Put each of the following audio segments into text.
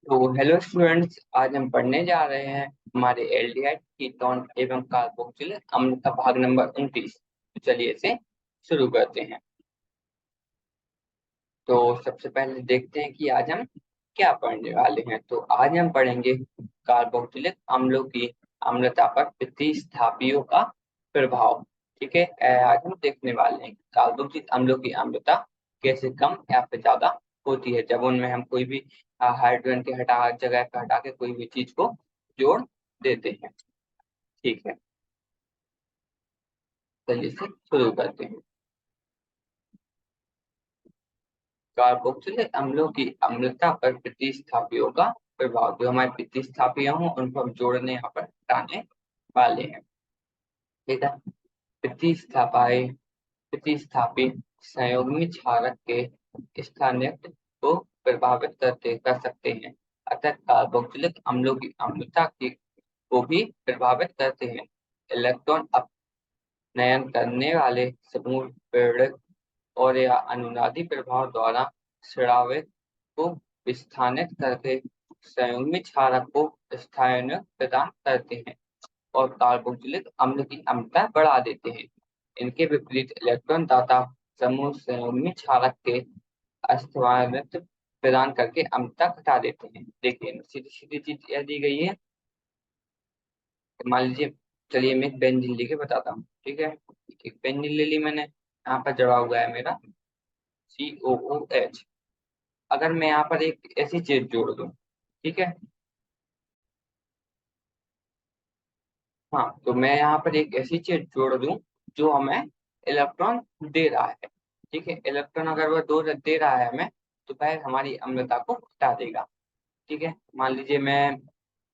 तो hello students, आज हम पढ़ने जा रहे हैं हमारे एल्डिहाइड कीटोन एवं कार्बोक्सिलिक अम्ल का भाग नंबर 29। तो चलिए इसे शुरू करते हैं। तो सबसे पहले देखते हैं कि आज हम क्या पढ़ने वाले हैं। तो आज हम पढ़ेंगे कार्बोक्सिलिक अम्लों की अम्लता पर प्रतिस्थापियों का प्रभाव। ठीक है, आज हम देखने वाले हैं कि कार्बोक्सिलिक अम्लों की अम्लता कैसे कम या फिर ज्यादा होती है जब उनमें हम कोई भी हाइड्रोजन के हटा जगह पर हटा के कोई भी चीज को जोड़ देते हैं। ठीक है, चलिए से शुरू करते हैं। कार्बोक्सिलिक अम्लों की अम्लता पर प्रतिस्थापियों का प्रभाव। जो हमारे प्रतिस्थापियां हों उनको हम जोड़ने यहाँ पर हटाने वाले हैं। ठीक है, प्रतिस्थापाए प्रतिस्थापित संयुग्मी क्षारक के स्थानीयत्व को प्रभावित करते कर सकते हैं, अतः कार्बोक्सिलिक अम्लों की अम्लता की को भी प्रभावित करते हैं। इलेक्ट्रॉन अपनयन करने वाले समूह प्रेरक और या अनुनादी प्रभाव द्वारा स्रावित को विस्थानित करके संयुग्मी क्षारक को स्थायन प्रदान करते हैं और कार्बोक्सिलिक अम्ल की अम्लता बढ़ा देते हैं। इनके विपरीत इलेक्ट्रॉन दाता समूह संयुग्मी क्षारक के अस्तित्व प्रदान करके अम्लता घटा देते हैं। देखिए सीधी सीधी चीज यह दी गई है। मान लीजिए, चलिए मैं एक बेंजीन लिख के बताता हूँ। ठीक है, एक बेंजीन ले ली मैंने, यहाँ पर जड़ा हुआ है मेरा COOH। अगर मैं यहाँ पर एक ऐसी चीज जोड़ दूं, ठीक है, हाँ, तो मैं यहाँ पर एक ऐसी चीज जोड़ दूं जो हमें इलेक्ट्रॉन दे रहा है। ठीक है, इलेक्ट्रॉन अगर वह दो दे रहा है हमें, तो वह हमारी अम्लता को घटा देगा। ठीक है, मान लीजिए मैं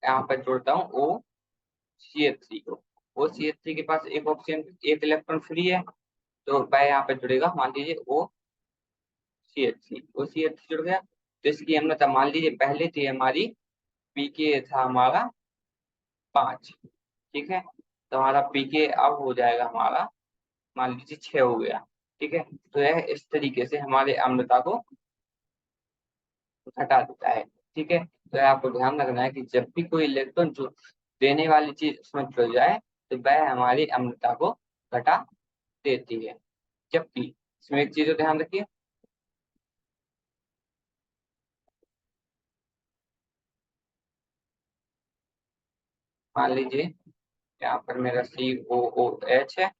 यहाँ पर जोड़ता हूँ OCH3 को। OCH3 के पास एक ऑप्शन, एक इलेक्ट्रॉन फ्री है, तो वह यहाँ पर जुड़ेगा। मान लीजिए OCH3 जुड़ गया, तो इसकी अम्लता मान लीजिए पहले थी हमारी, पीके था हमारा 5। ठीक है, तो हमारा पीके अब हो जाएगा हमारा, मान लीजिए 6 हो गया। ठीक है, तो यह इस तरीके से हमारे अम्लता को घटा देता है। ठीक है, तो आपको ध्यान रखना है कि जब भी कोई इलेक्ट्रॉन जो देने वाली चीज उसमें जुड़ जाए, तो वह हमारी अम्लता को घटा देती है। जबकि इसमें एक चीज को ध्यान रखिए, मान लीजिए यहाँ पर मेरा COOH है,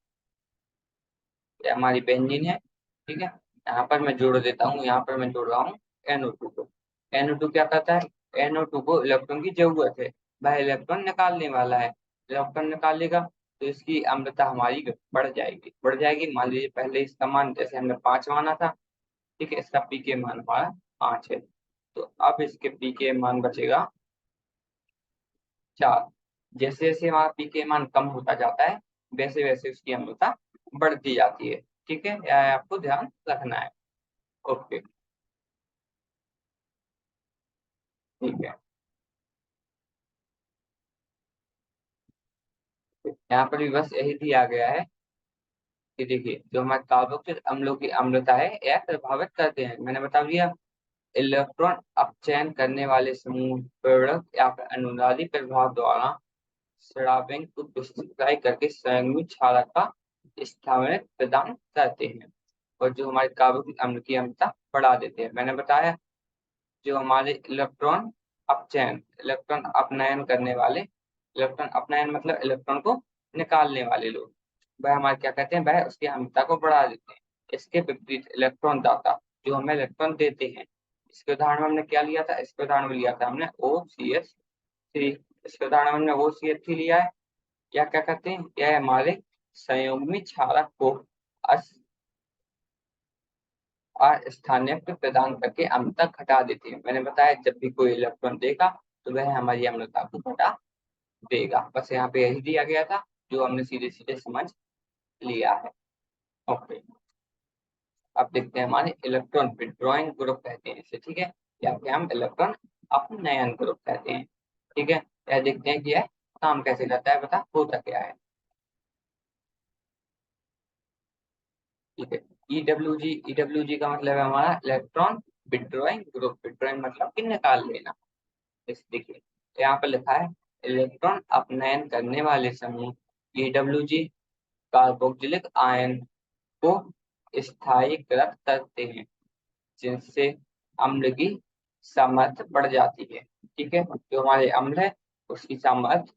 ये हमारी बेंजीन है। ठीक है, यहाँ पर मैं जोड़ देता हूँ, यहाँ पर मैं जोड़ रहा हूँ NO2 को। NO2 क्या करता है, NO2 को इलेक्ट्रॉन की जरूरत है, वह इलेक्ट्रॉन निकालने वाला है। इलेक्ट्रॉन निकालेगा तो इसकी अम्लता हमारी बढ़ जाएगी। मान लीजिए पहले इसका मान जैसे हमने 5 माना था, ठीक है, इसका पीके मान हमारा 5 है, तो अब इसके पीके मान बचेगा 4। जैसे जैसे हमारा पीके मान कम होता जाता है, वैसे वैसे उसकी अम्लता बढ़ती जाती है। ठीक है, यह आपको ध्यान रखना है। ओके, ठीक है, यहाँ पर भी बस यही दिया गया है कि देखिए जो हमारे कार्बोक्सिलिक अम्लों की अम्लता है यह प्रभावित करते हैं, मैंने बता दिया, इलेक्ट्रॉन अपचयन करने वाले समूह प्रेरक या फिर अनुनादी प्रभाव द्वारा स्राविंग को विस्तृत करके संयुग्मी क्षारक का स्थानीय प्रदान करते हैं और जो हमारे कार्बोक्सिलिक अम्ल की अम्लता बढ़ा देते हैं। मैंने बताया जो हमारे इलेक्ट्रॉन अपनयन करने वाले, इलेक्ट्रॉन अपनयन मतलब इलेक्ट्रॉन को निकालने वाले लोग, वह हमारे क्या कहते हैं, वह उसकी अम्लता को बढ़ा देते हैं। इसके विपरीत इलेक्ट्रॉन दाता जो हमें इलेक्ट्रॉन देते हैं, इसके उदाहरण में हमने क्या लिया था, इसके उदाहरण में लिया था हमने OCH3। इसके उदाहरण में हमने OCH3 लिया है। या क्या कहते हैं, यह हमारे संयुग्मी क्षारक को अस्थानित्व प्रदान करके अम्लता घटा देती है। मैंने बताया जब भी कोई इलेक्ट्रॉन देगा तो वह हमारी अम्लता को घटा देगा। बस यहाँ पे यही दिया गया था जो हमने सीधे सीधे समझ लिया है। ओके, अब देखते हैं हमारे इलेक्ट्रॉन विड्रॉइंग ग्रुप कहते हैं इसे। ठीक है, या फिर हम इलेक्ट्रॉन अपनयन ग्रुप कहते हैं। ठीक है, यह देखते हैं कि यह काम कैसे करता है, बता होता क्या है। ठीक है, ईडब्ल्यू जी का मतलब है हमारा इलेक्ट्रॉन विड्रॉइंग ग्रुप। विड्रॉइंग मतलब कि निकाल लेना। देखिए यहाँ पर लिखा है इलेक्ट्रॉन अपनयन करने वाले समूह EWG कार्बोक्सिलिक आयन को स्थायीकृत करते हैं, जिनसे अम्ल की सामर्थ्य बढ़ जाती है। ठीक है, जो हमारे अम्ल है उसकी सामर्थ्य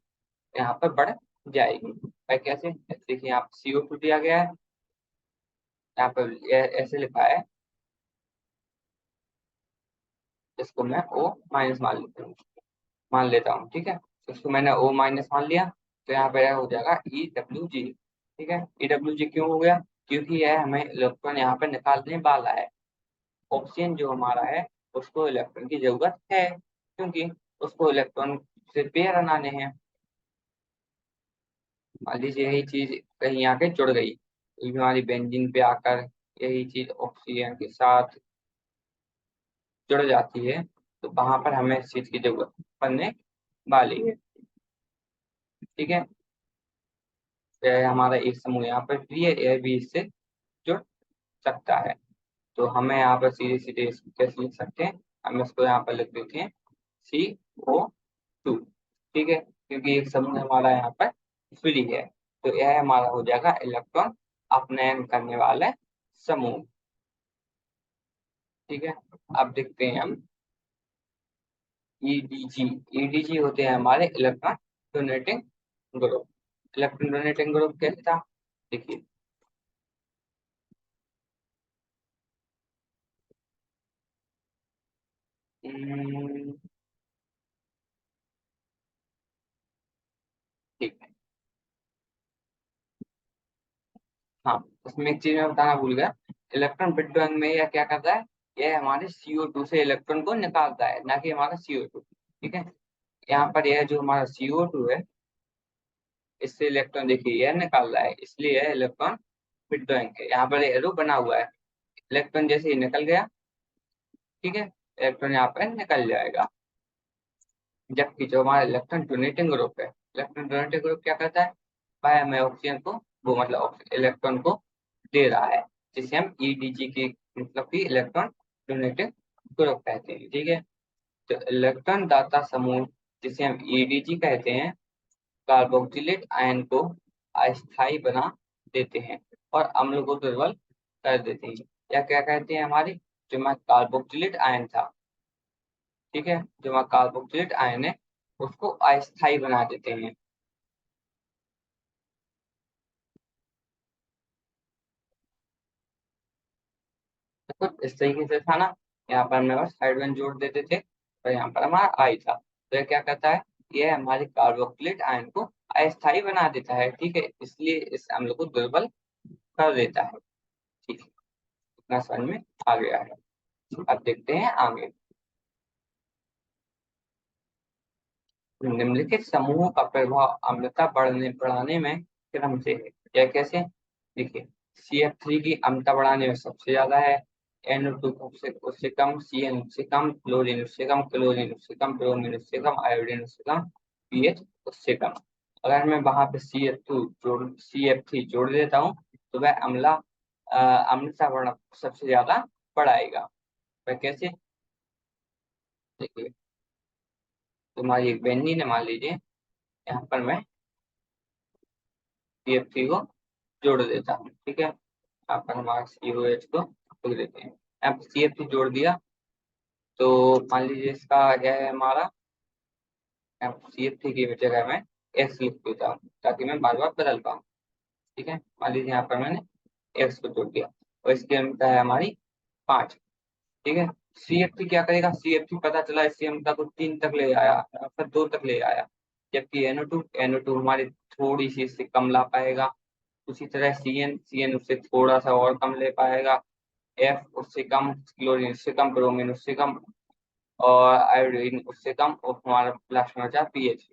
यहाँ पर बढ़ जाएगी। भाई कैसे? देखिए यहाँ पर CO2 दिया गया है, यहाँ पर ऐसे लिखा है, इसको मैं O- मान लेता हूँ। ठीक है, इसको मैंने O- मान लिया, तो यहाँ पे हो जाएगा EWG। ठीक है, EWG क्यों हो गया? क्योंकि यह हमें इलेक्ट्रॉन यहाँ पे निकालने वाला है। ऑक्सीजन जो हमारा है उसको इलेक्ट्रॉन की जरूरत है, क्योंकि उसको इलेक्ट्रॉन से पेयर बनाने हैं। मान लीजिए यही चीज कहीं आके जुड़ गई, ये हमारी बेंजीन पे आकर यही चीज ऑक्सीजन के साथ जुड़ जाती है, तो वहां पर हमें इस चीज की जरूरत पड़ने वाली है। ठीक है, यह हमारा एक समूह यहाँ पर फ्री है, यह भी इससे जुड़ सकता है। तो हमें यहाँ पर सीधे सीधे इसको कैसे लिख सकते हैं? हम इसको यहाँ पर लिख देते हैं CO2। ठीक है, क्योंकि एक समूह हमारा यहाँ पर फ्री है, तो यह हमारा हो जाएगा इलेक्ट्रॉन अपनयन करने वाले समूह। ठीक है, अब देखते हैं हम EDG। EDG होते हैं हमारे electron donating group. Electron donating group कैसे था? देखिए हम्म, ठीक है। हाँ, उसमें एक चीज मैं बताना भूल गया, इलेक्ट्रॉन विड्रॉइंग में यह क्या करता है? यह हमारे CO2 से इलेक्ट्रॉन को निकालता है, ना कि हमारा CO2। ठीक है, यहाँ पर यह जो हमारा CO2 है, इससे इलेक्ट्रॉन देखिए यह निकाल रहा है, इसलिए यह इलेक्ट्रॉन विड्रॉइंग है। यहाँ पर एरो बना हुआ है, इलेक्ट्रॉन जैसे ही निकल गया, ठीक है, इलेक्ट्रॉन यहाँ पर निकल जाएगा। जबकि जो हमारा इलेक्ट्रॉन डोनेटिंग ग्रुप है, इलेक्ट्रॉन डोनेटिंग ग्रुप क्या करता है? वह हमें ऑक्सीजन को, वो मतलब इलेक्ट्रॉन को दे रहा है, जिसे हम EDG की मतलब कि इलेक्ट्रॉन डोनेटिंग ग्रुप कहते हैं। ठीक है, तो इलेक्ट्रॉन दाता समूह जिसे हम EDG कहते हैं, कार्बोक्सिलेट आयन को अस्थायी बना देते हैं और अम्ल को दुर्बल कर देते हैं। या क्या कहते हैं? हमारी जो मैं कार्बोक्सिलेट आयन था, ठीक है, जो मैं कार्बोक्सिलेट आयन है उसको अस्थायी बना देते हैं। तो कुछ इस तरीके से था ना, यहाँ पर हमने बस हाइड्रोजन जोड़ देते थे और यहाँ पर हमारा आई था। तो ये क्या करता है? ये हमारे कार्बोक्सिलेट आयन को अस्थायी बना देता है। ठीक है, इसलिए इस अम्ल को दुर्बल कर देता है। ठीक है, इतना समझ में आ गया है। अब देखते हैं आगे। निम्नलिखित समूहों का प्रभाव अम्लता बढ़ाने में क्रम से है। यह कैसे? देखिए, CF3 की अम्लता बढ़ाने में सबसे ज्यादा है, NO2 उससे उससे कम, CN उससे कम, क्लोरीन उससे कम, क्लोरीन उससे कम, ब्रोमीन उससे कम, आयोडीन उससे कम, पीएच उससे कम। अगर मैं वहां पे CF3 जोड़ देता हूँ, तो वह अम्लता सबसे ज्यादा बढ़ाएगा। वह कैसे? देखिए, तुम्हारी एक बेंजीन है मान लीजिए, यहाँ पर मैं CF3 को जोड़ देता हूँ। ठीक है, यहाँ पर हमारा COH को लिख देते हैं। यहाँ पर CF3 जोड़ दिया, तो मान लीजिए इसका क्या है हमारा, यहाँ पर CF3 की जगह मैं एक्स लिख देता हूँ, ताकि मैं बार बार बदल पाऊँ। ठीक है, मान लीजिए यहाँ पर मैंने एक्स को जोड़ दिया, और इसकी अम्लता है हमारी 5। ठीक है, CF3 क्या करेगा? CF3 पता चला इसकी अम्लता को 3 तक ले आया, फिर 2 तक ले आया। जबकि NO2 हमारी थोड़ी सी इससे कम ला पाएगा। उसी तरह CN उससे थोड़ा सा और कम ले पाएगा। F उससे कम, क्लोरीन उससे कम, ब्रोमीन उससे कम, और आयोडीन उससे कम, और हमारा लास्ट में बचा पीएच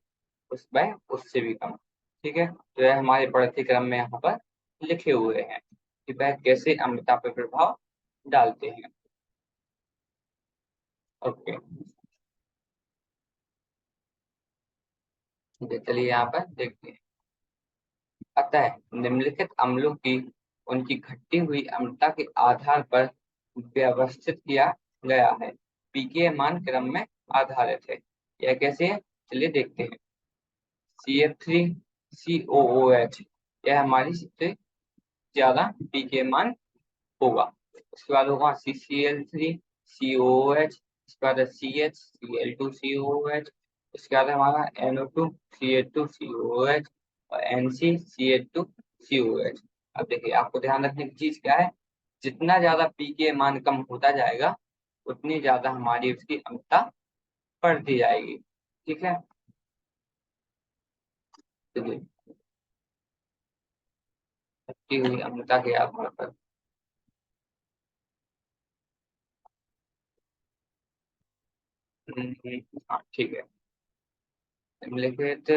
उससे भी कम। ठीक है, तो यह हमारे बढ़ते क्रम में यहाँ पर लिखे हुए हैं कि वह कैसे अम्लता पर प्रभाव डालते हैं। ओके, चलिए यहाँ पर देखते हैं। अतः निम्नलिखित अम्लों की उनकी घटती हुई अम्लता के आधार पर व्यवस्थित किया गया है। पीके मान क्रम में आधारित है। यह कैसे है, चलिए देखते हैं। CF3COOH, यह हमारी सबसे ज्यादा पीके मान होगा। उसके बाद होगा CCl3COOH, उसके बाद CH Cl2COOH, उसके बाद हमारा NO2CH2COOH और NCCH2COOH। अब देखिए, आपको ध्यान रखने की चीज क्या है, जितना ज्यादा पीके मान कम होता जाएगा उतनी ज्यादा हमारी उसकी अम्लता बढ़ती जाएगी। ठीक है, चलिए, बढ़ती हुई अम्लता के आधार पर। हाँ ठीक है। निम्नलिखित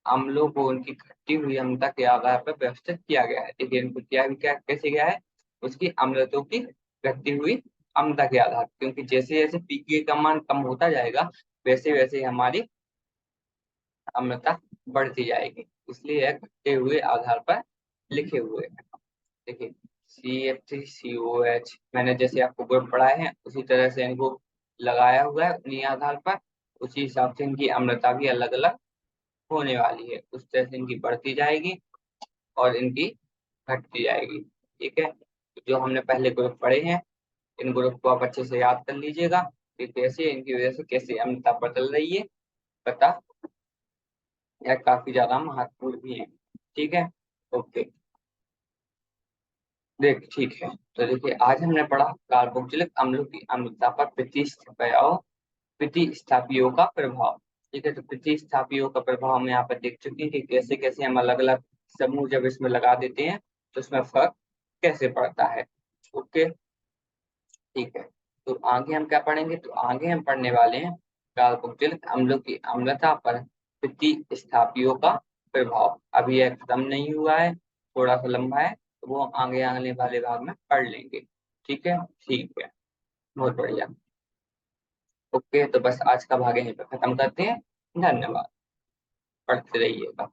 अम्लों को उनकी घटती हुई अम्लता के आधार पर व्यवस्थित किया गया है। देखिए, इनको किया भी क्या, कैसे गया है, उसकी अम्लतों की घटती हुई अम्लता के आधार पर, क्योंकि जैसे जैसे पीके का मान कम होता जाएगा वैसे वैसे हमारी अम्लता बढ़ती जाएगी, इसलिए यह घटते हुए आधार पर लिखे हुए हैं। देखिए, CF3COH मैंने जैसे आपको ग्रुप पढ़ाए हैं उसी तरह से इनको लगाया हुआ है, उन्हीं आधार पर उसी हिसाब से इनकी अम्लता भी अलग अलग होने वाली है, उस तरह से इनकी बढ़ती जाएगी और इनकी घटती जाएगी। ठीक है, तो जो हमने पहले ग्रुप पढ़े हैं इन ग्रुप को आप अच्छे से याद कर लीजिएगा कि कैसे इनकी वजह से कैसे अम्लता बदल रही है, पता यह काफी ज्यादा महत्वपूर्ण भी है। ठीक है, ओके, देख ठीक है। तो देखिए, आज हमने पढ़ा कार्बोक्सिलिक अम्लों की अम्लता पर प्रतिस्थापियों का प्रभाव। ठीक है, तो प्रतिस्थापियों का प्रभाव हम यहाँ पर देख चुके हैं कि कैसे कैसे हम अलग अलग समूह जब इसमें लगा देते हैं तो उसमें फर्क कैसे पड़ता है। ओके, ठीक है। तो आगे हम क्या पढ़ेंगे, तो आगे हम पढ़ने वाले हैं कार्बोक्सिलिक अम्लों की अम्लता पर प्रतिस्थापियों का प्रभाव। अभी यह खत्म नहीं हुआ है, थोड़ा सा लंबा है, तो वो आगे आने वाले भाग में पढ़ लेंगे। ठीक है, ठीक है, बहुत बढ़िया। ओके, तो बस आज का भाग यहीं पे खत्म करते हैं। धन्यवाद, पढ़ते रहिएगा।